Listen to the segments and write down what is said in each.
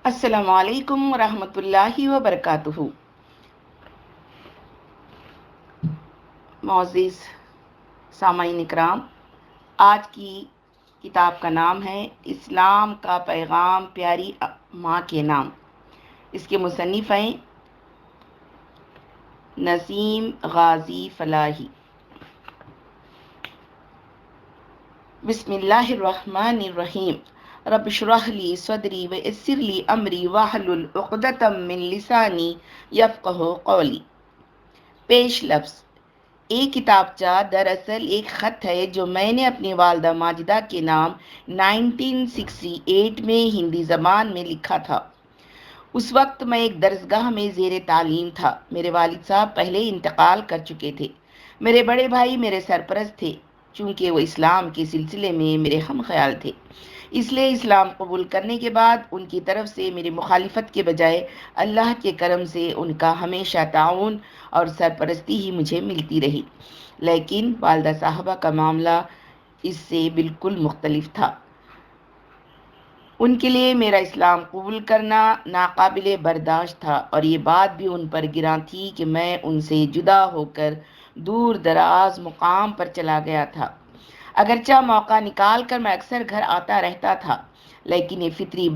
السلام علیکم ورحمۃ اللہ وبرکاتہ۔ معزز سامعین اکرام، آج کی کتاب کا نام ہے اسلام کا پیغام پیاری ماں کے نام۔ اس کے مصنف ہیں نسیم غازی فلاحی۔ بسم اللہ الرحمن الرحیم۔ رب اشرح لی صدری ویسر لی امری واحلل عقدۃ من لسانی یفقہوا قولی۔ پیش لفظ: ایک کتابچہ دراصل ایک خط ہے جو میں نے اپنی والدہ ماجدہ کے نام 1968 میں ہندی زبان میں لکھا تھا۔ اس وقت میں ایک درسگاہ میں زیر تعلیم تھا۔ میرے والد صاحب پہلے انتقال کر چکے تھے۔ میرے بڑے بھائی میرے سرپرست تھے، چونکہ وہ اسلام کے سلسلے میں میرے ہم خیال تھے، اس لیے اسلام قبول کرنے کے بعد ان کی طرف سے میری مخالفت کے بجائے اللہ کے کرم سے ان کا ہمیشہ تعاون اور سرپرستی ہی مجھے ملتی رہی۔ لیکن والدہ صاحبہ کا معاملہ اس سے بالکل مختلف تھا۔ ان کے لیے میرا اسلام قبول کرنا ناقابل برداشت تھا، اور یہ بات بھی ان پر گراں تھی کہ میں ان سے جدا ہو کر دور دراز مقام پر چلا گیا تھا۔ اگرچہ موقع نکال کر میں اکثر گھر آتا رہتا تھا، لیکن یہ فطری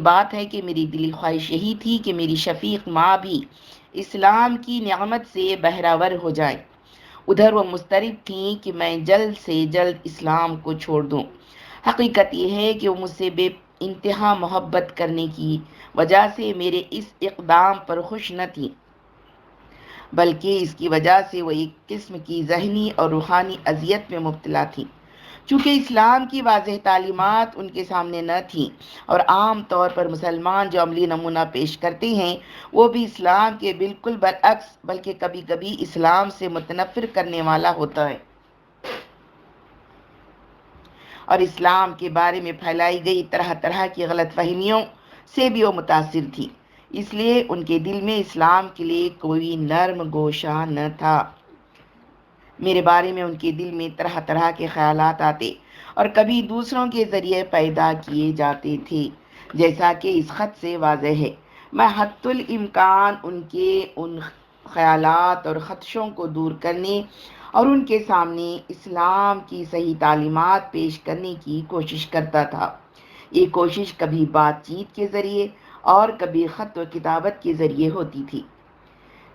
بات ہے کہ میری دلی خواہش یہی تھی کہ میری شفیق ماں بھی اسلام کی نعمت سے بہرہ ہو جائیں۔ ادھر وہ مضطرب تھیں کہ میں جلد سے جلد اسلام کو چھوڑ دوں۔ حقیقت یہ ہے کہ وہ مجھ سے بے انتہا محبت کرنے کی وجہ سے میرے اس اقدام پر خوش نہ تھیں، بلکہ اس کی وجہ سے وہ ایک قسم کی ذہنی اور روحانی اذیت میں مبتلا تھیں۔ چونکہ اسلام کی واضح تعلیمات ان کے سامنے نہ تھیں، اور عام طور پر مسلمان جو عملی نمونہ پیش کرتے ہیں وہ بھی اسلام کے بالکل برعکس، بلکہ کبھی کبھی اسلام سے متنفر کرنے والا ہوتا ہے، اور اسلام کے بارے میں پھیلائی گئی طرح طرح کی غلط فہمیوں سے بھی وہ متاثر تھی۔ اس لیے ان کے دل میں اسلام کے لیے کوئی نرم گوشہ نہ تھا۔ میرے بارے میں ان کے دل میں طرح طرح کے خیالات آتے اور کبھی دوسروں کے ذریعے پیدا کیے جاتے تھے، جیسا کہ اس خط سے واضح ہے۔ میں حتی الامکان ان کے ان خیالات اور خدشوں کو دور کرنے اور ان کے سامنے اسلام کی صحیح تعلیمات پیش کرنے کی کوشش کرتا تھا۔ یہ کوشش کبھی بات چیت کے ذریعے اور کبھی خط و کتابت کے ذریعے ہوتی تھی۔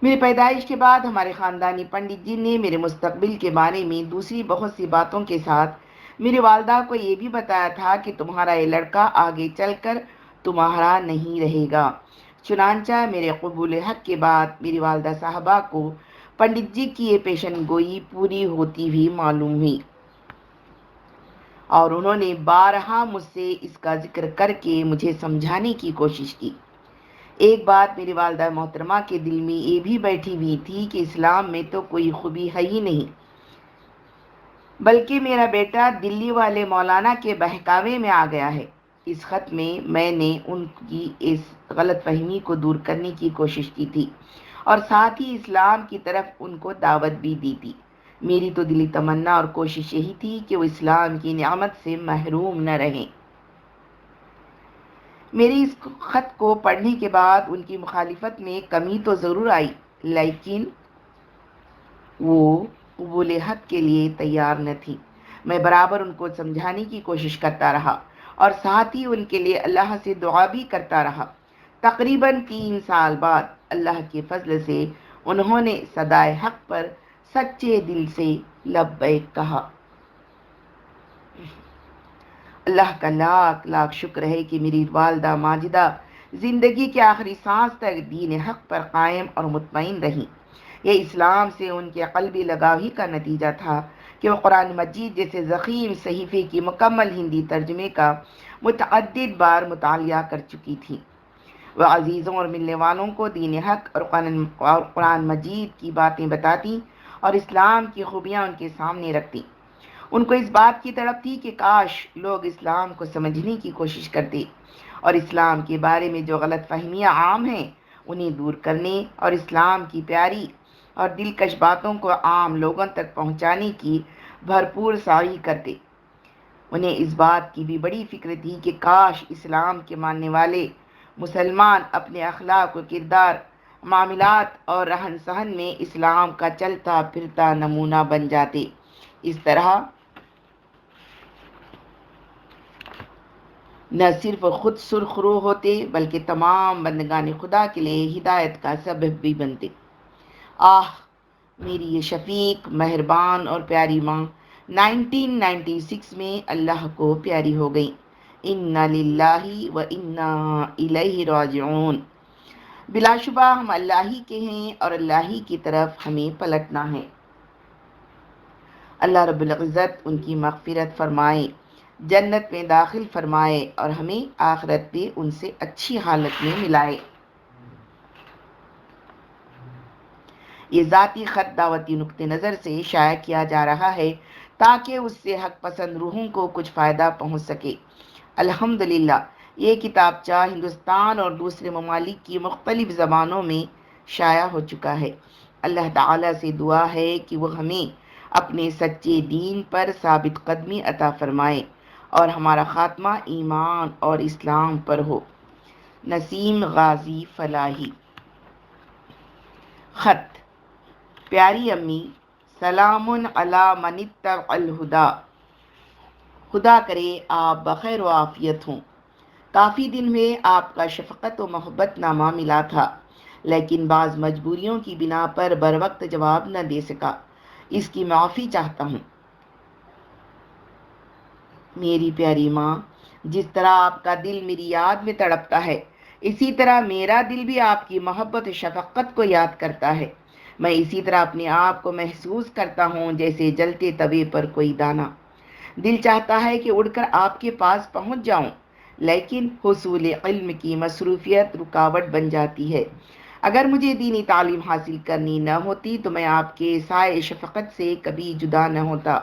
میری پیدائش کے بعد ہمارے خاندانی پنڈت جی نے میرے مستقبل کے بارے میں دوسری بہت سی باتوں کے ساتھ میری والدہ کو یہ بھی بتایا تھا کہ تمہارا یہ لڑکا آگے چل کر تمہارا نہیں رہے گا۔ چنانچہ میرے قبول حق کے بعد میری والدہ صاحبہ کو پنڈت جی کی یہ پیشن گوئی پوری ہوتی ہوئی معلوم ہوئی، اور انہوں نے بارہا مجھ سے اس کا ذکر کر کے مجھے سمجھانے کی کوشش کی۔ ایک بات میری والدہ محترمہ کے دل میں یہ بھی بیٹھی ہوئی تھی کہ اسلام میں تو کوئی خوبی ہے ہی نہیں، بلکہ میرا بیٹا دلی والے مولانا کے بہکاوے میں آ گیا ہے۔ اس خط میں نے ان کی اس غلط فہمی کو دور کرنے کی کوشش کی تھی، اور ساتھ ہی اسلام کی طرف ان کو دعوت بھی دی تھی۔ میری تو دلی تمنا اور کوشش یہی تھی کہ وہ اسلام کی نعمت سے محروم نہ رہیں۔ میری اس خط کو پڑھنے کے بعد ان کی مخالفت میں کمی تو ضرور آئی، لیکن وہ قبول حق کے لیے تیار نہ تھی۔ میں برابر ان کو سمجھانے کی کوشش کرتا رہا، اور ساتھ ہی ان کے لیے اللہ سے دعا بھی کرتا رہا۔ تقریباً 3 سال بعد اللہ کے فضل سے انہوں نے صدائے حق پر سچے دل سے لبیک کہا۔ اللہ کا لاکھ لاکھ شکر ہے کہ میری والدہ ماجدہ زندگی کے آخری سانس تک دین حق پر قائم اور مطمئن رہیں۔ یہ اسلام سے ان کے قلبی لگاو ہی کا نتیجہ تھا کہ وہ قرآن مجید جیسے ضخیم صحیفے کی مکمل ہندی ترجمے کا متعدد بار مطالعہ کر چکی تھی۔ وہ عزیزوں اور ملنے والوں کو دین حق اور قرآن مجید کی باتیں بتاتی اور اسلام کی خوبیاں ان کے سامنے رکھتی۔ ان کو اس بات کی تڑپ تھی کہ کاش لوگ اسلام کو سمجھنے کی کوشش کرتے، اور اسلام کے بارے میں جو غلط فہمیاں عام ہیں انہیں دور کرنے اور اسلام کی پیاری اور دلکش باتوں کو عام لوگوں تک پہنچانے کی بھرپور سعی کرتے۔ انہیں اس بات کی بھی بڑی فکر تھی کہ کاش اسلام کے ماننے والے مسلمان اپنے اخلاق و کردار، معاملات اور رہن سہن میں اسلام کا چلتا پھرتا نمونہ بن جاتے۔ اس طرح نہ صرف خود سرخرو ہوتے بلکہ تمام بندگان خدا کے لیے ہدایت کا سبب بھی بنتے۔ آہ، میری یہ شفیق، مہربان اور پیاری ماں 1996 میں اللہ کو پیاری ہو گئی۔ انا للہ و انا الیہ راجعون۔ بلا شبہ ہم اللہ ہی کے ہیں اور اللہ ہی کی طرف ہمیں پلٹنا ہے۔ اللہ رب العزت ان کی مغفرت فرمائے، جنت میں داخل فرمائے اور ہمیں آخرت میں ان سے اچھی حالت میں ملائے۔ یہ ذاتی خط دعوتی نقطہ نظر سے شائع کیا جا رہا ہے تاکہ اس سے حق پسند روحوں کو کچھ فائدہ پہنچ سکے۔ الحمدللہ یہ کتابچہ ہندوستان اور دوسرے ممالک کی مختلف زبانوں میں شائع ہو چکا ہے۔ اللہ تعالیٰ سے دعا ہے کہ وہ ہمیں اپنے سچے دین پر ثابت قدمی عطا فرمائے اور ہمارا خاتمہ ایمان اور اسلام پر ہو۔ نسیم غازی فلاحی۔ خط: پیاری امی، سلام علی من اتبع الہدی۔ خدا کرے آپ بخیر و عافیت ہوں۔ کافی دن ہوئے آپ کا شفقت و محبت نامہ ملا تھا، لیکن بعض مجبوریوں کی بنا پر بروقت جواب نہ دے سکا، اس کی معافی چاہتا ہوں۔ میری پیاری ماں، جس طرح آپ کا دل میری یاد میں تڑپتا ہے، اسی طرح میرا دل بھی آپ کی محبت و شفقت کو یاد کرتا ہے۔ میں اسی طرح اپنے آپ کو محسوس کرتا ہوں جیسے جلتے توے پر کوئی دانہ۔ دل چاہتا ہے کہ اڑ کر آپ کے پاس پہنچ جاؤں، لیکن حصول علم کی مصروفیت رکاوٹ بن جاتی ہے۔ اگر مجھے دینی تعلیم حاصل کرنی نہ ہوتی تو میں آپ کے سائے شفقت سے کبھی جدا نہ ہوتا۔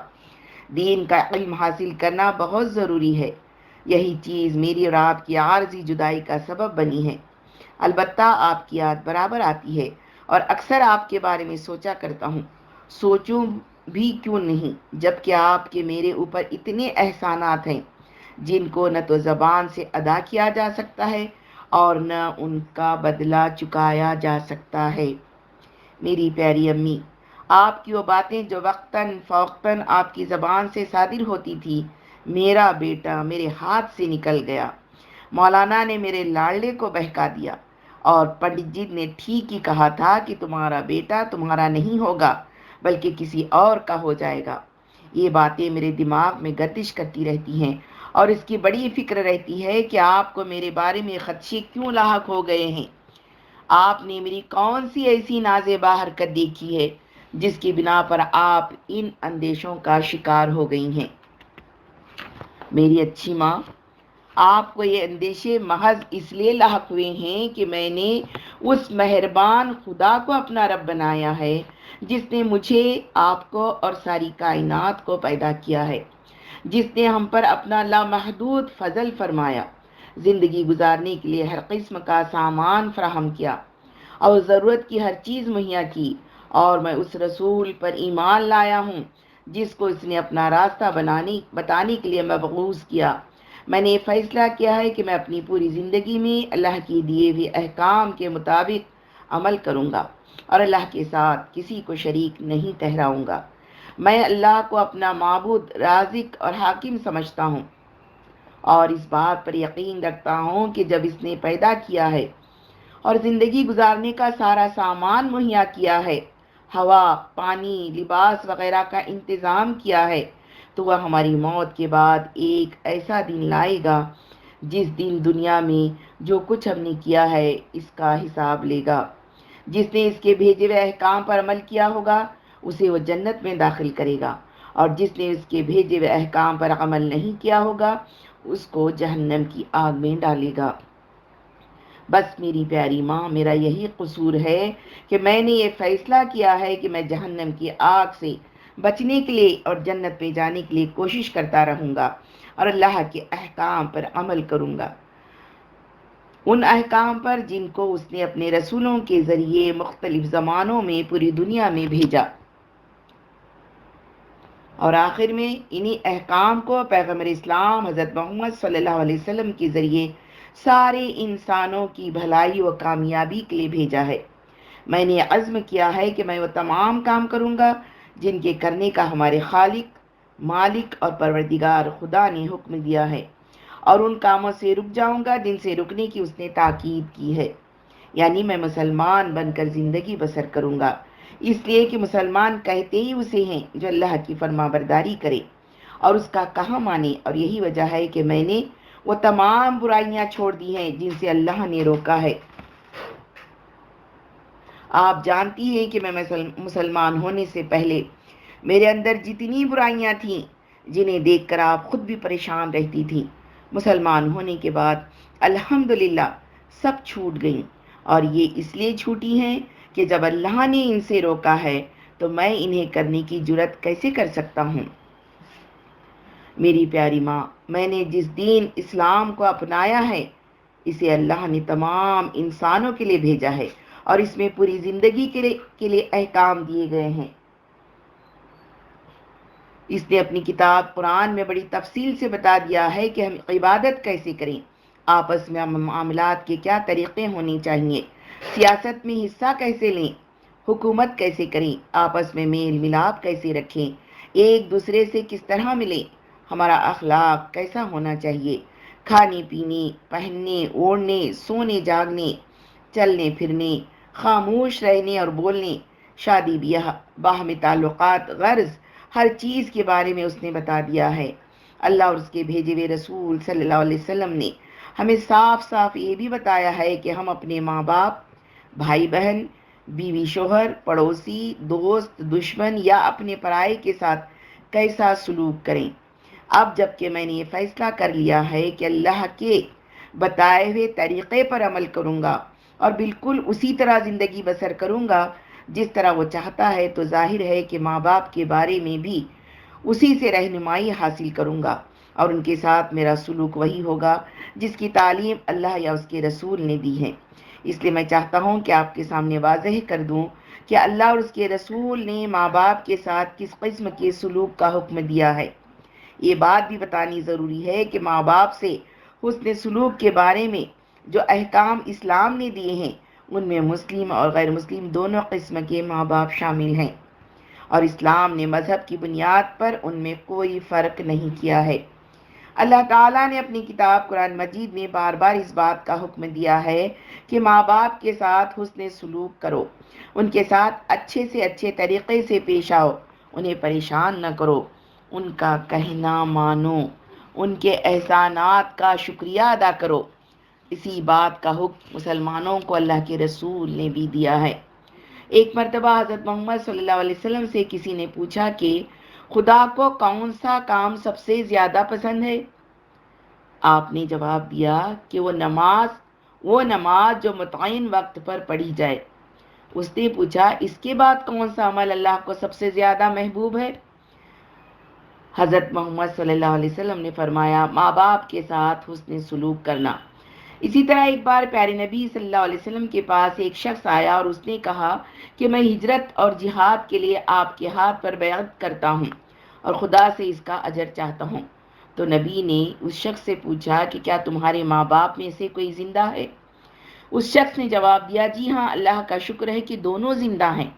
دین کا علم حاصل کرنا بہت ضروری ہے۔ یہی چیز میری اور آپ کی عارضی جدائی کا سبب بنی ہے۔ البتہ آپ کی یاد برابر آتی ہے اور اکثر آپ کے بارے میں سوچا کرتا ہوں۔ سوچوں بھی کیوں نہیں، جبکہ آپ کے میرے اوپر اتنے احسانات ہیں جن کو نہ تو زبان سے ادا کیا جا سکتا ہے اور نہ ان کا بدلہ چکایا جا سکتا ہے۔ میری پیاری امی، آپ کی وہ باتیں جو وقتاً فوقتاً آپ کی زبان سے صادر ہوتی تھی، میرا بیٹا میرے ہاتھ سے نکل گیا۔ مولانا نے میرے لاڑلے کو بہکا دیا اور پنڈت جی نے ٹھیک ہی کہا تھا کہ تمہارا بیٹا تمہارا نہیں ہوگا بلکہ کسی اور کا ہو جائے گا۔ یہ باتیں میرے دماغ میں گردش کرتی رہتی ہیں اور اس کی بڑی فکر رہتی ہے کہ آپ کو میرے بارے میں خدشے کیوں لاحق ہو گئے ہیں۔ آپ نے میری کون سی ایسی نازیبا حرکت دیکھی ہے جس کی بنا پر آپ ان اندیشوں کا شکار ہو گئی ہیں؟ میری اچھی ماں، آپ کو یہ اندیشے محض اس لیے لاحق ہوئے ہیں کہ میں نے اس مہربان خدا کو اپنا رب بنایا ہے جس نے مجھے، آپ کو اور ساری کائنات کو پیدا کیا ہے، جس نے ہم پر اپنا لامحدود فضل فرمایا، زندگی گزارنے کے لیے ہر قسم کا سامان فراہم کیا اور ضرورت کی ہر چیز مہیا کی، اور میں اس رسول پر ایمان لایا ہوں جس کو اس نے اپنا راستہ بتانے کے لیے مبعوث کیا۔ میں نے یہ فیصلہ کیا ہے کہ میں اپنی پوری زندگی میں اللہ کی دیے ہوئے احکام کے مطابق عمل کروں گا اور اللہ کے ساتھ کسی کو شریک نہیں ٹھہراؤں گا۔ میں اللہ کو اپنا معبود، رازق اور حاکم سمجھتا ہوں اور اس بات پر یقین رکھتا ہوں کہ جب اس نے پیدا کیا ہے اور زندگی گزارنے کا سارا سامان مہیا کیا ہے، ہوا، پانی، لباس وغیرہ کا انتظام کیا ہے، تو وہ ہماری موت کے بعد ایک ایسا دن لائے گا جس دن دنیا میں جو کچھ ہم نے کیا ہے اس کا حساب لے گا۔ جس نے اس کے بھیجے ہوئے احکام پر عمل کیا ہوگا اسے وہ جنت میں داخل کرے گا، اور جس نے اس کے بھیجے ہوئے احکام پر عمل نہیں کیا ہوگا اس کو جہنم کی آگ میں ڈالے گا۔ بس میری پیاری ماں، میرا یہی قصور ہے کہ میں نے یہ فیصلہ کیا ہے کہ میں جہنم کی آگ سے بچنے کے لیے اور جنت پہ جانے کے لیے کوشش کرتا رہوں گا اور اللہ کے احکام پر عمل کروں گا، ان احکام پر جن کو اس نے اپنے رسولوں کے ذریعے مختلف زمانوں میں پوری دنیا میں بھیجا اور آخر میں انہی احکام کو پیغمبر اسلام حضرت محمد صلی اللہ علیہ وسلم کے ذریعے سارے انسانوں کی بھلائی و کامیابی کے لیے بھیجا ہے۔ میں نے عزم کیا ہے کہ میں وہ تمام کام کروں گا جن کے کرنے کا ہمارے خالق، مالک اور پروردگار خدا نے حکم دیا ہے، اور ان کاموں سے رک جاؤں گا جن سے رکنے کی اس نے تاکید کی ہے۔ یعنی میں مسلمان بن کر زندگی بسر کروں گا، اس لیے کہ مسلمان کہتے ہی اسے ہیں جو اللہ کی فرما برداری کرے اور اس کا کہا مانے، اور یہی وجہ ہے کہ میں نے وہ تمام برائیاں چھوڑ دی ہیں جن سے اللہ نے روکا ہے۔ آپ جانتی ہیں کہ میں مسلمان ہونے سے پہلے میرے اندر جتنی برائیاں تھیں جنہیں دیکھ کر آپ خود بھی پریشان رہتی تھی، مسلمان ہونے کے بعد الحمدللہ سب چھوٹ گئیں، اور یہ اس لیے چھوٹی ہیں کہ جب اللہ نے ان سے روکا ہے تو میں انہیں کرنے کی جرت کیسے کر سکتا ہوں؟ میری پیاری ماں، میں نے جس دین اسلام کو اپنایا ہے اسے اللہ نے تمام انسانوں کے لیے بھیجا ہے، اور اس میں پوری زندگی کے لیے احکام دیے گئے ہیں۔ اس نے اپنی کتاب قرآن میں بڑی تفصیل سے بتا دیا ہے کہ ہم عبادت کیسے کریں، آپس میں معاملات کے کیا طریقے ہونے چاہیے، سیاست میں حصہ کیسے لیں، حکومت کیسے کریں، آپس میں میل ملاپ کیسے رکھیں، ایک دوسرے سے کس طرح ملیں، ہمارا اخلاق کیسا ہونا چاہیے، کھانے پینے، پہننے اوڑھنے، سونے جاگنے، چلنے پھرنے، خاموش رہنے اور بولنے، شادی بیاہ، باہمی تعلقات، غرض ہر چیز کے بارے میں اس نے بتا دیا ہے۔ اللہ اور اس کے بھیجے ہوئے رسول صلی اللہ علیہ وسلم نے ہمیں صاف صاف یہ بھی بتایا ہے کہ ہم اپنے ماں باپ، بھائی بہن، بیوی شوہر، پڑوسی، دوست، دشمن یا اپنے پرائے کے ساتھ کیسا سلوک کریں۔ اب جب کہ میں نے یہ فیصلہ کر لیا ہے کہ اللہ کے بتائے ہوئے طریقے پر عمل کروں گا اور بالکل اسی طرح زندگی بسر کروں گا جس طرح وہ چاہتا ہے، تو ظاہر ہے کہ ماں باپ کے بارے میں بھی اسی سے رہنمائی حاصل کروں گا، اور ان کے ساتھ میرا سلوک وہی ہوگا جس کی تعلیم اللہ یا اس کے رسول نے دی ہے۔ اس لیے میں چاہتا ہوں کہ آپ کے سامنے واضح کر دوں کہ اللہ اور اس کے رسول نے ماں باپ کے ساتھ کس قسم کے سلوک کا حکم دیا ہے۔ یہ بات بھی بتانی ضروری ہے کہ ماں باپ سے حسن سلوک کے بارے میں جو احکام اسلام نے دیے ہیں ان میں مسلم اور غیر مسلم دونوں قسم کے ماں باپ شامل ہیں، اور اسلام نے مذہب کی بنیاد پر ان میں کوئی فرق نہیں کیا ہے۔ اللہ تعالیٰ نے اپنی کتاب قرآن مجید میں بار بار اس بات کا حکم دیا ہے کہ ماں باپ کے ساتھ حسن سلوک کرو، ان کے ساتھ اچھے سے اچھے طریقے سے پیش آؤ، انہیں پریشان نہ کرو، ان کا کہنا مانو، ان کے احسانات کا شکریہ ادا کرو۔ اسی بات کا حکم مسلمانوں کو اللہ کے رسول نے بھی دیا ہے۔ ایک مرتبہ حضرت محمد صلی اللہ علیہ وسلم سے کسی نے پوچھا کہ خدا کو کون سا کام سب سے زیادہ پسند ہے؟ آپ نے جواب دیا کہ وہ نماز جو متعین وقت پر پڑھی جائے۔ اس نے پوچھا اس کے بعد کون سا عمل اللہ کو سب سے زیادہ محبوب ہے؟ حضرت محمد صلی اللہ علیہ وسلم نے فرمایا ماں باپ کے ساتھ حسن سلوک کرنا۔ اسی طرح ایک بار پیارے نبی صلی اللہ علیہ وسلم کے پاس ایک شخص آیا اور اس نے کہا کہ میں ہجرت اور جہاد کے لیے آپ کے ہاتھ پر بیعت کرتا ہوں اور خدا سے اس کا اجر چاہتا ہوں۔ تو نبی نے اس شخص سے پوچھا کہ کیا تمہارے ماں باپ میں سے کوئی زندہ ہے؟ اس شخص نے جواب دیا جی ہاں، اللہ کا شکر ہے کہ دونوں زندہ ہیں۔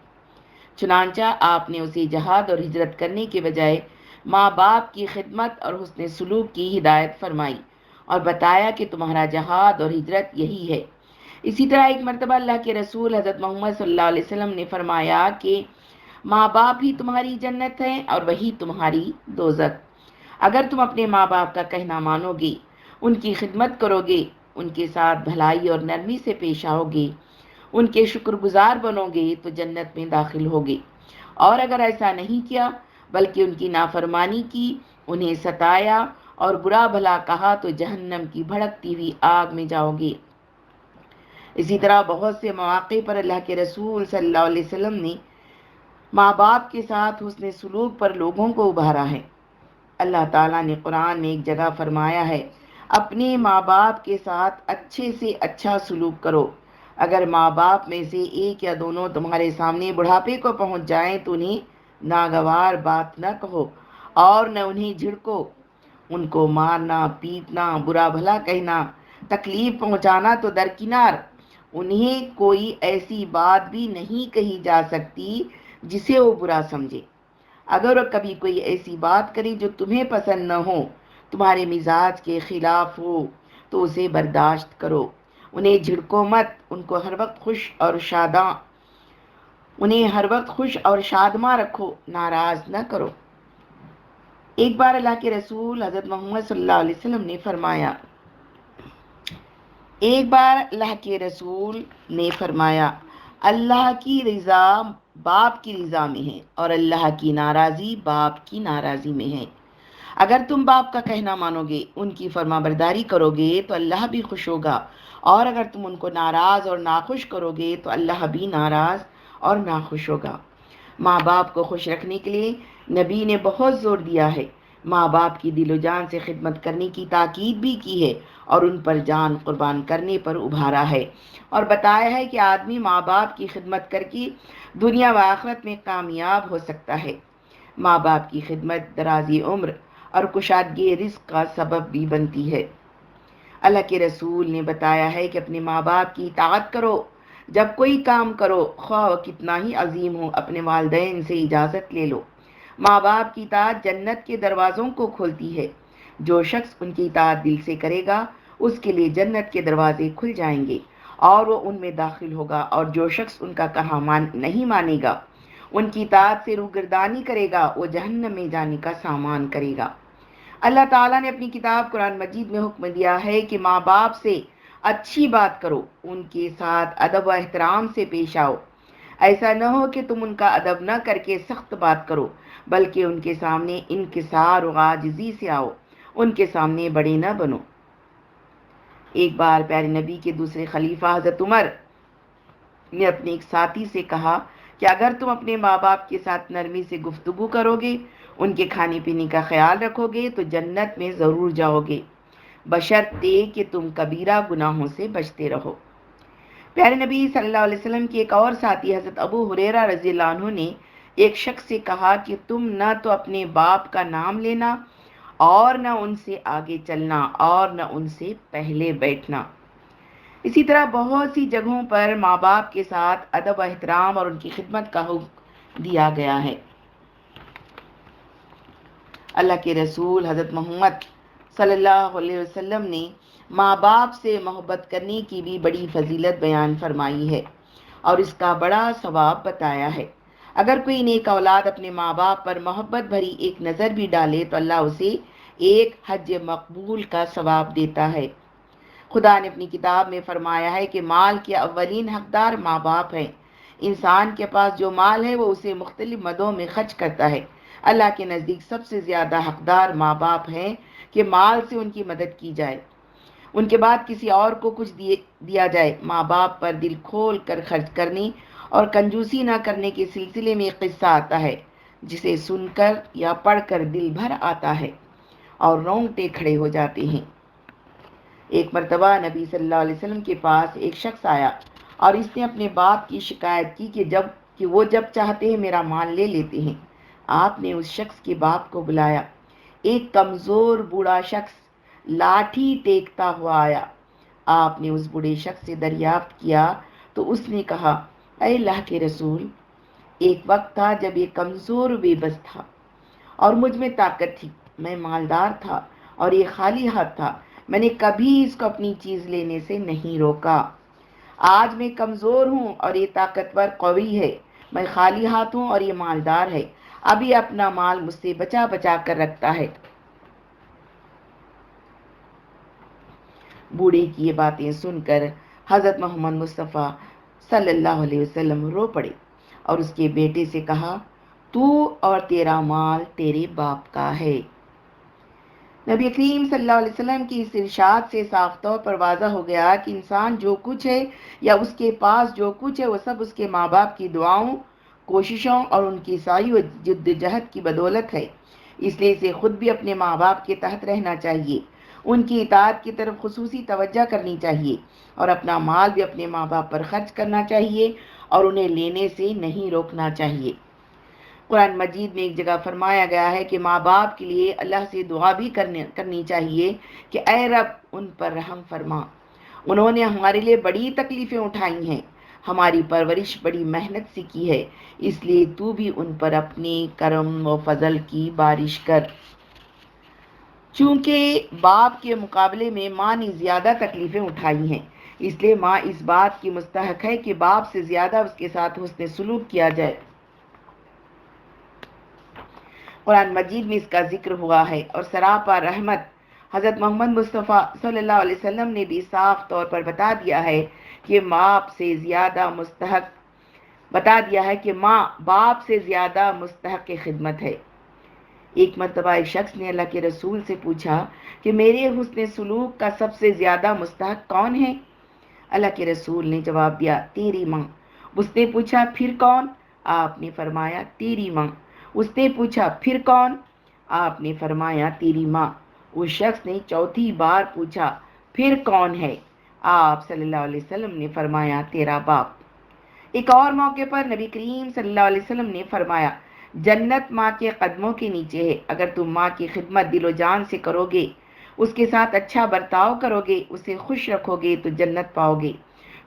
چنانچہ آپ نے اسے جہاد اور ہجرت کرنے کے بجائے ماں باپ کی خدمت اور حسن سلوک کی ہدایت فرمائی اور بتایا کہ تمہارا جہاد اور ہجرت یہی ہے۔ اسی طرح ایک مرتبہ اللہ کے رسول حضرت محمد صلی اللہ علیہ وسلم نے فرمایا کہ ماں باپ ہی تمہاری جنت ہیں اور وہی تمہاری دوزخ۔ اگر تم اپنے ماں باپ کا کہنا مانو گے، ان کی خدمت کرو گے، ان کے ساتھ بھلائی اور نرمی سے پیش آؤ گے، ان کے شکر گزار بنو گے تو جنت میں داخل ہوگے، اور اگر ایسا نہیں کیا بلکہ ان کی نافرمانی کی، انہیں ستایا اور برا بھلا کہا تو جہنم کی بھڑکتی ہوئی آگ میں جاؤ گے۔ اسی طرح بہت سے مواقع پر اللہ کے رسول صلی اللہ علیہ وسلم نے ماں باپ کے ساتھ حسن سلوک پر لوگوں کو ابھارا ہے۔ اللہ تعالیٰ نے قرآن میں ایک جگہ فرمایا ہے اپنے ماں باپ کے ساتھ اچھے سے اچھا سلوک کرو۔ اگر ماں باپ میں سے ایک یا دونوں تمہارے سامنے بڑھاپے کو پہنچ جائیں تو انہیں ناگوار بات نہ کہو اور نہ انہیں جھڑکو۔ ان کو مارنا، پیٹنا، برا بھلا کہنا، تکلیف پہنچانا تو درکنار، انہیں کوئی ایسی بات بھی نہیں کہی جا سکتی جسے وہ برا سمجھے۔ اگر کبھی کوئی ایسی بات کرے جو تمہیں پسند نہ ہو، تمہارے مزاج کے خلاف ہو، تو اسے برداشت کرو۔ انہیں جھڑکو مت، انہیں ہر وقت خوش اور شادماں رکھو، ناراض نہ کرو۔ ایک بار اللہ کے رسول حضرت محمد صلی اللہ علیہ وسلم نے فرمایا، اللہ کی رضا باپ کی رضا میں ہے اور اللہ کی ناراضی باپ کی ناراضی میں ہے۔ اگر تم باپ کا کہنا مانو گے، ان کی فرما برداری کرو گے تو اللہ بھی خوش ہوگا، اور اگر تم ان کو ناراض اور ناخوش کرو گے تو اللہ بھی ناراض اور ناخوش ہوگا۔ ماں باپ کو خوش رکھنے کے لیے نبی نے بہت زور دیا ہے، ماں باپ کی دل و جان سے خدمت کرنے کی تاکید بھی کی ہے، اور ان پر جان قربان کرنے پر ابھارا ہے، اور بتایا ہے کہ آدمی ماں باپ کی خدمت کر کے دنیا و آخرت میں کامیاب ہو سکتا ہے۔ ماں باپ کی خدمت درازی عمر اور کشادگی رزق کا سبب بھی بنتی ہے۔ اللہ کے رسول نے بتایا ہے کہ اپنے ماں باپ کی اطاعت کرو، جب کوئی کام کرو خواہ وہ کتنا ہی عظیم ہو، اپنے والدین سے اجازت لے لو۔ ماں باپ کی اطاعت جنت کے دروازوں کو کھولتی ہے۔ جو شخص ان کی اطاعت دل سے کرے گا، اس کے لیے جنت کے دروازے کھل جائیں گے اور وہ ان میں داخل ہوگا، اور جو شخص ان کا کہا نہیں مانے گا، ان کی اطاعت سے روگردانی کرے گا، وہ جہنم میں جانے کا سامان کرے گا۔ اللہ تعالیٰ نے اپنی کتاب قرآن مجید میں حکم دیا ہے کہ ماں باپ سے اچھی بات کرو، ان کے ساتھ ادب و احترام سے پیش آؤ۔ ایسا نہ ہو کہ تم ان کا ادب نہ کر کے سخت بات کرو، بلکہ ان کے سامنے انکسار و عاجزی سے آؤ، ان کے سامنے بڑے نہ بنو۔ ایک بار پیارے نبی کے دوسرے خلیفہ حضرت عمر نے اپنے ایک ساتھی سے کہا کہ اگر تم اپنے ماں باپ کے ساتھ نرمی سے گفتگو کرو گے، ان کے کھانے پینے کا خیال رکھو گے تو جنت میں ضرور جاؤ گے، بشرطے کہ تم کبیرہ گناہوں سے بچتے رہو۔ پیارے نبی صلی اللہ علیہ وسلم کے ایک اور ساتھی حضرت ابو ہریرہ رضی اللہ عنہ نے ایک شخص سے کہا کہ تم نہ تو اپنے باپ کا نام لینا اور نہ ان سے آگے چلنا اور نہ ان سے پہلے بیٹھنا۔ اسی طرح بہت سی جگہوں پر ماں باپ کے ساتھ ادب و احترام اور ان کی خدمت کا حکم دیا گیا ہے۔ اللہ کے رسول حضرت محمد صلی اللہ علیہ وسلم نے ماں باپ سے محبت کرنے کی بھی بڑی فضیلت بیان فرمائی ہے اور اس کا بڑا ثواب بتایا ہے۔ اگر کوئی نیک اولاد اپنے ماں باپ پر محبت بھری ایک نظر بھی ڈالے تو اللہ اسے ایک حج مقبول کا ثواب دیتا ہے۔ خدا نے اپنی کتاب میں فرمایا ہے کہ مال کے اولین حقدار ماں باپ ہیں۔ انسان کے پاس جو مال ہے وہ اسے مختلف مدوں میں خرچ کرتا ہے۔ اللہ کے نزدیک سب سے زیادہ حقدار ماں باپ ہیں کہ مال سے ان کی مدد کی جائے، ان کے بعد کسی اور کو کچھ دیا جائے۔ ماں باپ پر دل کھول کر خرچ کرنے اور کنجوسی نہ کرنے کے سلسلے میں ایک قصہ آتا ہے جسے سن کر یا پڑھ کر دل بھر آتا ہے اور رونگٹے کھڑے ہو جاتے ہیں۔ ایک مرتبہ نبی صلی اللہ علیہ وسلم کے پاس ایک شخص آیا اور اس نے اپنے باپ کی شکایت کی کہ وہ جب چاہتے ہیں میرا مال لے لیتے ہیں۔ آپ نے اس شخص کے باپ کو بلایا۔ ایک کمزور بوڑھا شخص لاٹھی ٹیکتا ہوا آیا۔ آپ نے اس بوڑھے شخص سے دریافت کیا تو اس نے کہا، اے اللہ کے رسول، ایک وقت تھا جب یہ کمزور و بے بس تھا اور مجھ میں طاقت تھی، میں مالدار تھا اور یہ خالی ہاتھ تھا، میں نے کبھی اس کو اپنی چیز لینے سے نہیں روکا۔ آج میں کمزور ہوں اور یہ طاقتور قوی ہے، میں خالی ہاتھ ہوں اور یہ مالدار ہے، اب یہ اپنا مال مجھ سے بچا بچا کر رکھتا ہے۔ بوڑھے کی یہ باتیں سن کر حضرت محمد مصطفیٰ صلی اللہ علیہ وسلم رو پڑے اور اس کے بیٹے سے کہا، تو اور تیرا مال تیرے باپ کا ہے۔ نبی کریم صلی اللہ علیہ وسلم کی اس ارشاد سے صاف طور پر واضح ہو گیا کہ انسان جو کچھ ہے یا اس کے پاس جو کچھ ہے وہ سب اس کے ماں باپ کی دعاؤں، کوششوں اور ان کی سعی و جدوجہد کی بدولت ہے۔ اس لیے اسے خود بھی اپنے ماں باپ کے تحت رہنا چاہیے، ان کی اطاعت کی طرف خصوصی توجہ کرنی چاہیے اور اپنا مال بھی اپنے ماں باپ پر خرچ کرنا چاہیے اور انہیں لینے سے نہیں روکنا چاہیے۔ قرآن مجید میں ایک جگہ فرمایا گیا ہے کہ ماں باپ کے لیے اللہ سے دعا بھی کرنی چاہیے کہ اے رب ان پر رحم فرما، انہوں نے ہمارے لیے بڑی تکلیفیں اٹھائی ہیں، ہماری پرورش بڑی محنت سے کی ہے، اس لیے تو بھی ان پر اپنے کرم و فضل کی بارش کر۔ چونکہ باپ کے مقابلے میں ماں نے زیادہ تکلیفیں اٹھائی ہیں، اس لیے ماں اس بات کی مستحق ہے کہ باپ سے زیادہ اس کے ساتھ حسن سلوک کیا جائے۔ قرآن مجید میں اس کا ذکر ہوا ہے، اور سراپا رحمت حضرت محمد مصطفیٰ صلی اللہ علیہ وسلم نے بھی صاف طور پر بتا دیا ہے کہ ماں باپ سے زیادہ مستحق خدمت ہے۔ ایک مرتبہ ایک شخص نے اللہ کے رسول سے پوچھا کہ میرے حسن سلوک کا سب سے زیادہ مستحق کون ہے؟ اللہ کے رسول نے جواب دیا، تیری ماں۔ اس نے پوچھا، پھر کون؟ آپ نے فرمایا، تیری ماں۔ اس نے پوچھا، پھر کون؟ آپ نے فرمایا، تیری ماں۔ اس شخص نے چوتھی بار پوچھا، پھر کون ہے؟ آپ صلی اللہ علیہ وسلم نے فرمایا، تیرا باپ۔ ایک اور موقع پر نبی کریم صلی اللہ علیہ وسلم نے فرمایا، جنت ماں کے قدموں کے نیچے ہے، اگر تم ماں کی خدمت دل و جان سے کرو گے، اس کے ساتھ اچھا برتاؤ کرو گے، اسے خوش رکھو گے تو جنت پاؤ گے،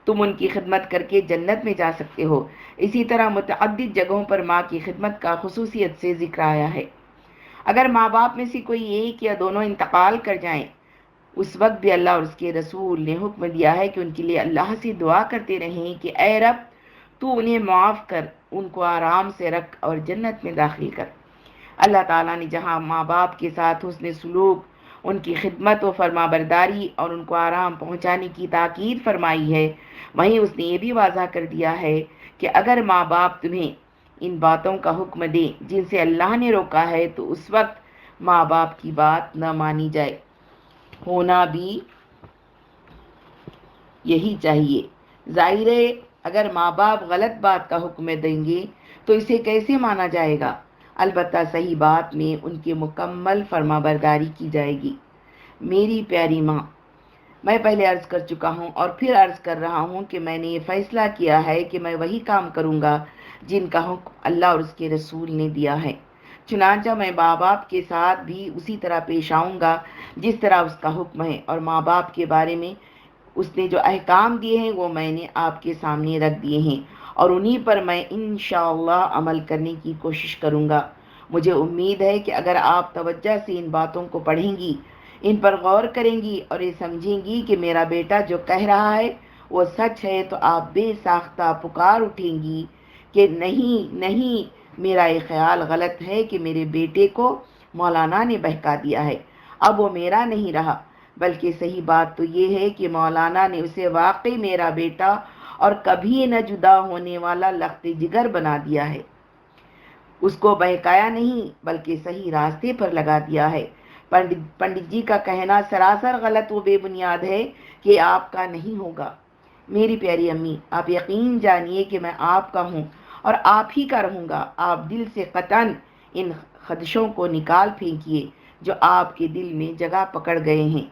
تم ان کی خدمت کر کے جنت میں جا سکتے ہو۔ اسی طرح متعدد جگہوں پر ماں کی خدمت کا خصوصیت سے ذکر آیا ہے۔ اگر ماں باپ میں سے کوئی ایک یا دونوں انتقال کر جائیں، اس وقت بھی اللہ اور اس کے رسول نے حکم دیا ہے کہ ان کے لیے اللہ سے دعا کرتے رہیں کہ اے رب تو انہیں معاف کر، ان کو آرام سے رکھ اور جنت میں داخل کر۔ اللہ تعالیٰ نے جہاں ماں باپ کے ساتھ حسن سلوک، ان کی خدمت و فرما برداری اور ان کو آرام پہنچانے کی تاکید فرمائی ہے، وہیں اس نے یہ بھی واضح کر دیا ہے کہ اگر ماں باپ تمہیں ان باتوں کا حکم دیں جن سے اللہ نے روکا ہے تو اس وقت ماں باپ کی بات نہ مانی جائے، ہونا بھی یہی چاہیے۔ ظاہر ہے اگر ماں باپ غلط بات کا حکم دیں گے تو اسے کیسے مانا جائے گا؟ البتہ صحیح بات میں ان کی مکمل فرما برداری کی جائے گی۔ میری پیاری ماں، میں پہلے عرض کر چکا ہوں اور پھر عرض کر رہا ہوں کہ میں نے یہ فیصلہ کیا ہے کہ میں وہی کام کروں گا جن کا حکم اللہ اور اس کے رسول نے دیا ہے، چنانچہ میں ماں باپ کے ساتھ بھی اسی طرح پیش آؤں گا جس طرح اس کا حکم ہے، اور ماں باپ کے بارے میں اس نے جو احکام دیے ہیں وہ میں نے آپ کے سامنے رکھ دیے ہیں، اور انہی پر میں انشاءاللہ عمل کرنے کی کوشش کروں گا۔ مجھے امید ہے کہ اگر آپ توجہ سے ان باتوں کو پڑھیں گی، ان پر غور کریں گی اور یہ سمجھیں گی کہ میرا بیٹا جو کہہ رہا ہے وہ سچ ہے، تو آپ بے ساختہ پکار اٹھیں گی کہ نہیں نہیں، میرا یہ خیال غلط ہے کہ میرے بیٹے کو مولانا نے بہکا دیا ہے، اب وہ میرا نہیں رہا، بلکہ صحیح بات تو یہ ہے کہ مولانا نے اسے واقعی میرا بیٹا اور کبھی نہ جدا ہونے والا لخت جگر بنا دیا ہے۔ اس کو بہکایا نہیں بلکہ صحیح راستے پر لگا دیا ہے۔ پنڈت جی کا کہنا سراسر غلط و بے بنیاد ہے کہ آپ کا نہیں ہوگا۔ میری پیاری امی، آپ یقین جانیے کہ میں آپ کا ہوں اور آپ ہی کا رہوں گا۔ آپ دل سے قطعاً ان خدشوں کو نکال پھینکیے جو آپ کے دل میں جگہ پکڑ گئے ہیں۔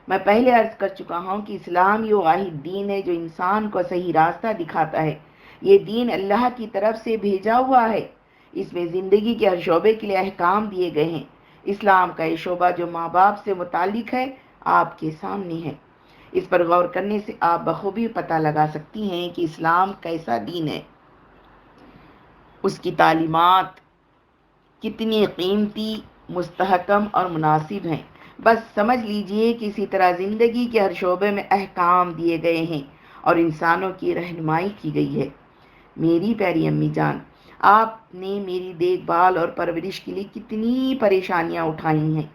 میں پہلے عرض کر چکا ہوں کہ اسلام یہ واحد دین ہے جو انسان کو صحیح راستہ دکھاتا ہے۔ یہ دین اللہ کی طرف سے بھیجا ہوا ہے، اس میں زندگی کے ہر شعبے کے لیے احکام دیے گئے ہیں۔ اسلام کا یہ شعبہ جو ماں باپ سے متعلق ہے آپ کے سامنے ہے۔ اس پر غور کرنے سے آپ بخوبی پتہ لگا سکتی ہیں کہ اسلام کیسا دین ہے، اس کی تعلیمات کتنی قیمتی، مستحکم اور مناسب ہیں۔ بس سمجھ لیجئے کہ اسی طرح زندگی کے ہر شعبے میں احکام دیے گئے ہیں اور انسانوں کی رہنمائی کی گئی ہے۔ میری پیاری امی جان، آپ نے میری دیکھ بھال اور پرورش کے لیے کتنی پریشانیاں اٹھائی ہیں،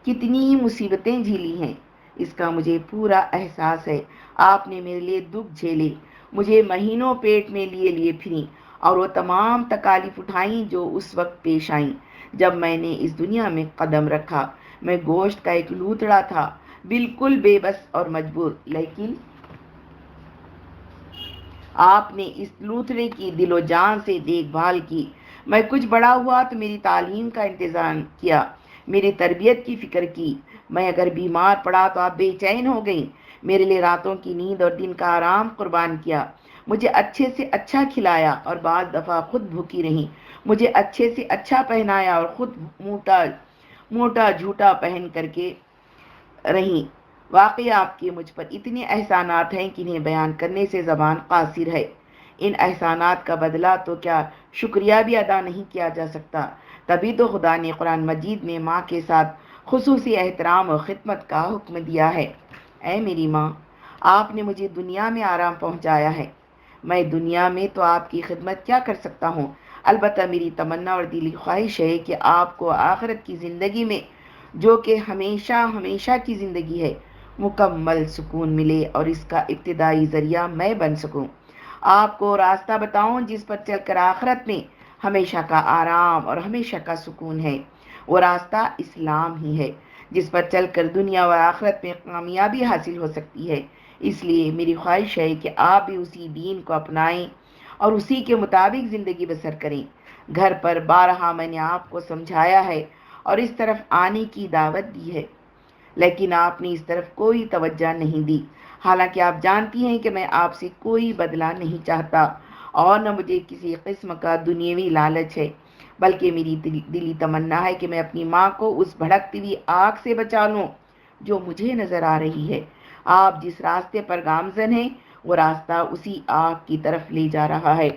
کتنی مصیبتیں جھیلی ہیں، اس کا مجھے پورا احساس ہے۔ آپ نے میرے لیے دکھ جھیلے، مجھے مہینوں پیٹ میں لیے پھریں، اور وہ تمام تکالیف اٹھائیں جو اس وقت پیش آئیں جب میں نے اس دنیا میں قدم رکھا۔ میں گوشت کا ایک لوتڑا تھا، بالکل بے بس اور مجبور، لیکن آپ نے اس لوتھڑے کی دل و جان سے دیکھ بھال کی۔ میں کچھ بڑا ہوا تو میری تعلیم کا انتظام کیا، میری تربیت کی فکر کی۔ میں اگر بیمار پڑا تو آپ بے چین ہو گئیں، میرے لیے راتوں کی نیند اور دن کا آرام قربان کیا، مجھے اچھے سے اچھا کھلایا اور بعض دفعہ خود بھوکی رہیں۔ مجھے اچھے سے اچھا پہنایا اور خود موٹا موٹا جھوٹا پہن کر کے رہیں۔ واقعی آپ کے مجھ پر اتنے احسانات ہیں کہ انہیں بیان کرنے سے زبان قاصر ہے۔ ان احسانات کا بدلہ تو کیا شکریہ بھی ادا نہیں کیا جا سکتا۔ تبھی تو خدا نے قرآن مجید میں ماں کے ساتھ خصوصی احترام اور خدمت کا حکم دیا ہے۔ اے میری ماں، آپ نے مجھے دنیا میں آرام پہنچایا ہے، میں دنیا میں تو آپ کی خدمت کیا کر سکتا ہوں؟ البتہ میری تمنا اور دلی خواہش ہے کہ آپ کو آخرت کی زندگی میں، جو کہ ہمیشہ ہمیشہ کی زندگی ہے، مکمل سکون ملے اور اس کا ابتدائی ذریعہ میں بن سکوں۔ آپ کو راستہ بتاؤں جس پر چل کر آخرت میں ہمیشہ کا آرام اور ہمیشہ کا سکون ہے۔ وہ راستہ اسلام ہی ہے جس پر چل کر دنیا و آخرت میں کامیابی حاصل ہو سکتی ہے۔ اس لیے میری خواہش ہے کہ آپ بھی اسی دین کو اپنائیں اور اسی کے مطابق زندگی بسر کریں۔ گھر پر بارہا میں نے آپ کو سمجھایا ہے اور اس طرف آنے کی دعوت دی ہے، لیکن آپ نے اس طرف کوئی توجہ نہیں دی، حالانکہ آپ جانتی ہیں کہ میں آپ سے کوئی بدلہ نہیں چاہتا اور نہ مجھے کسی قسم کا دنیاوی لالچ ہے، بلکہ میری دلی تمنا ہے کہ میں اپنی ماں کو اس بھڑکتی ہوئی آگ سے بچا لوں جو مجھے نظر آ رہی ہے۔ آپ جس راستے پر گامزن ہیں وہ راستہ اسی آگ کی طرف لے جا رہا ہے،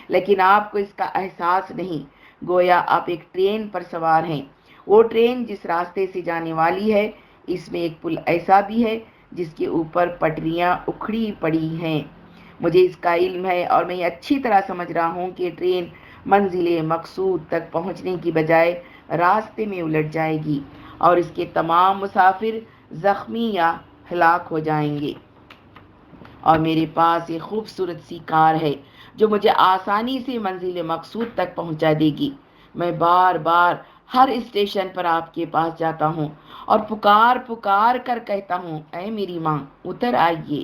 لیکن آپ کو اس کا احساس نہیں۔ گویا آپ ایک ٹرین پر سوار ہیں۔ وہ ٹرین جس راستے سے جانے والی ہے، اس میں ایک پل ایسا بھی ہے جس کے اوپر پٹریاں اکھڑی پڑی ہیں۔ مجھے اس کا علم ہے اور میں یہ اچھی طرح سمجھ رہا ہوں کہ ٹرین منزل مقصود تک پہنچنے کی بجائے راستے میں الٹ جائے گی اور اس کے تمام مسافر زخمی یا ہلاک ہو جائیں گے، اور میرے پاس ایک خوبصورت سی کار ہے جو مجھے آسانی سے منزل مقصود تک پہنچا دے گی۔ میں بار بار ہر اسٹیشن پر آپ کے پاس جاتا ہوں اور پکار پکار کر کہتا ہوں، اے میری ماں، اتر آئیے،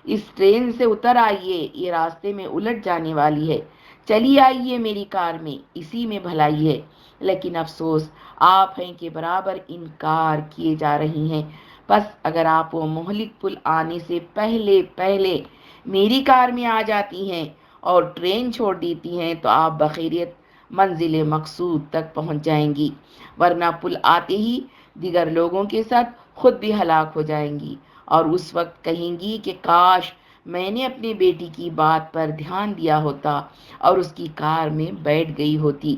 اس ٹرین سے اتر آئیے، یہ راستے میں الٹ جانے والی ہے، چلی آئیے میری کار میں، اسی میں بھلائی ہے۔ لیکن افسوس آپ ہیں کہ برابر انکار کیے جا رہی ہیں۔ بس اگر آپ وہ مہلک پل آنے سے پہلے پہلے میری کار میں آ جاتی ہیں اور ٹرین چھوڑ دیتی ہیں تو آپ بخیریت منزل مقصود تک پہنچ جائیں گی، ورنہ پل آتے ہی دیگر لوگوں کے ساتھ خود بھی ہلاک ہو جائیں گی، اور اس وقت کہیں گی کہ کاش میں نے اپنی بیٹی کی بات پر دھیان دیا ہوتا اور اس کی کار میں بیٹھ گئی ہوتی۔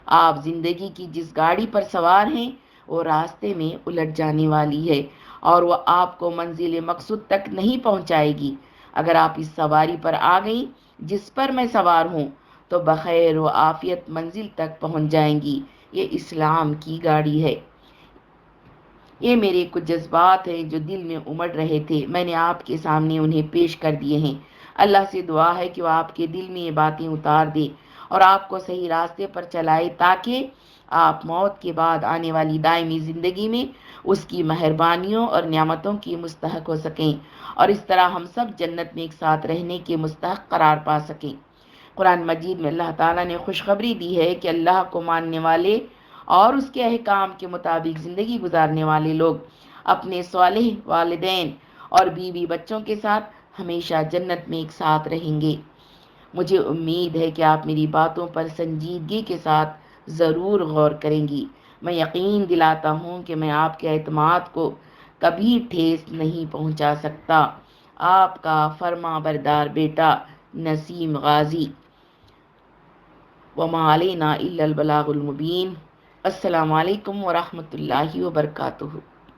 آپ زندگی کی جس گاڑی پر سوار ہیں وہ راستے میں الٹ جانے والی ہے اور وہ آپ کو منزل مقصود تک نہیں پہنچائے گی۔ اگر آپ اس سواری پر آ گئیں جس پر میں سوار ہوں تو بخیر و عافیت منزل تک پہنچ جائیں گی۔ یہ اسلام کی گاڑی ہے۔ یہ میرے کچھ جذبات ہیں جو دل میں امڑ رہے تھے، میں نے آپ کے سامنے انہیں پیش کر دیے ہیں۔ اللہ سے دعا ہے کہ وہ آپ کے دل میں یہ باتیں اتار دے اور آپ کو صحیح راستے پر چلائے، تاکہ آپ موت کے بعد آنے والی دائمی زندگی میں اس کی مہربانیوں اور نعمتوں کی مستحق ہو سکیں، اور اس طرح ہم سب جنت میں ایک ساتھ رہنے کے مستحق قرار پا سکیں۔ قرآن مجید میں اللہ تعالیٰ نے خوشخبری دی ہے کہ اللہ کو ماننے والے اور اس کے احکام کے مطابق زندگی گزارنے والے لوگ اپنے صالح والدین اور بیوی بچوں کے ساتھ ہمیشہ جنت میں ایک ساتھ رہیں گے۔ مجھے امید ہے کہ آپ میری باتوں پر سنجیدگی کے ساتھ ضرور غور کریں گی۔ میں یقین دلاتا ہوں کہ میں آپ کے اعتماد کو کبھی ٹھیس نہیں پہنچا سکتا۔ آپ کا فرما بردار بیٹا نسیم غازی۔ وما علینا الا البلاغ المبین۔ السلام علیکم ورحمۃ اللہ وبرکاتہ۔